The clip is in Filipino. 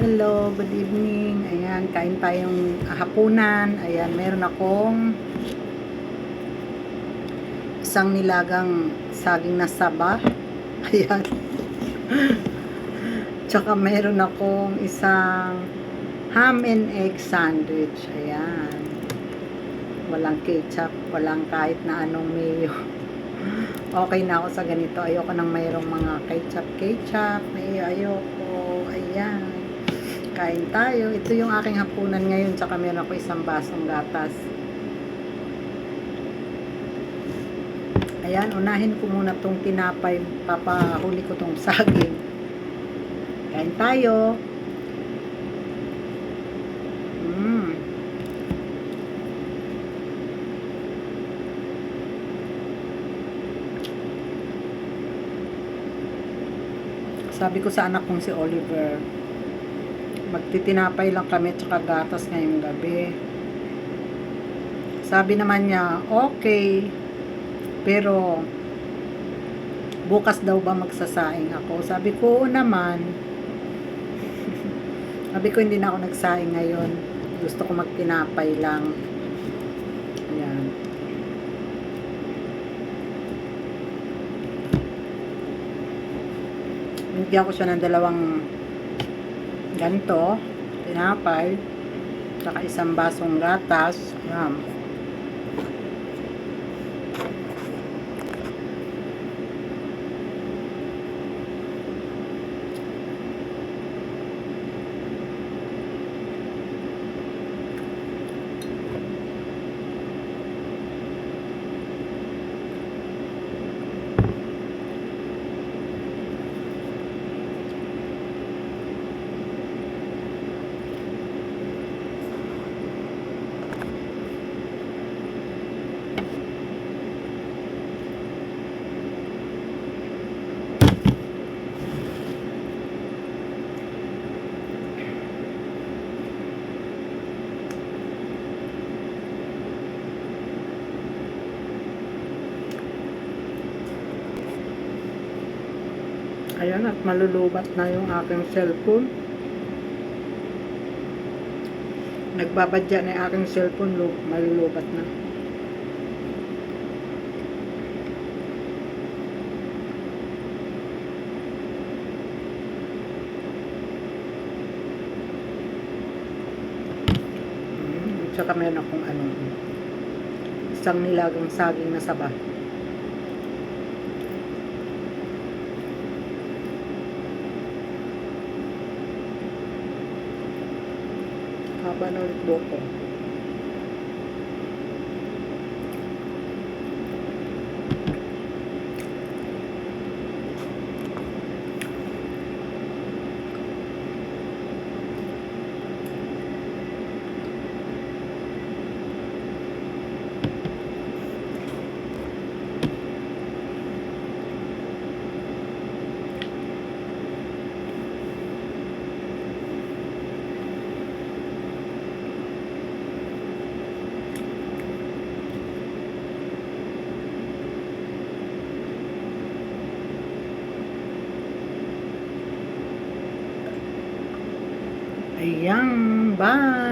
Hello, good evening. Ayan, kain tayong hapunan. Ayan, meron akong isang nilagang saging na saba. Ayan. Tsaka meron akong isang ham and egg sandwich. Ayan. Walang ketchup, walang kahit na anong mayo. Okay na ako sa ganito. Ayoko nang mayroong mga ketchup. Ayoko. Ayan. Kain tayo. Ito yung aking hapunan ngayon. Tsaka meron ako isang basong gatas. Ayan, unahin ko muna tong tinapay. Papahuli ko tong saging. Kain tayo. Sabi ko sa anak kong si Oliver, magtitinapay lang kami tsaka gatas ngayong gabi. Sabi naman niya, okay, pero bukas daw ba magsasaing ako? Sabi ko, oo naman. Sabi ko, hindi na ako nagsaing ngayon. Gusto ko magtinapay lang. Ayan. Bigyan ko siya ng dalawang ganito, tinapay, saka isang basong gatas. Ayan. Ayan, at malulubat na yung aking cellphone. Nagbabadya na yung aking cellphone, malulubat na. At saka meron akong isang nilagang saging na saba. Haba na ulit buhok ko. Ayan, bye!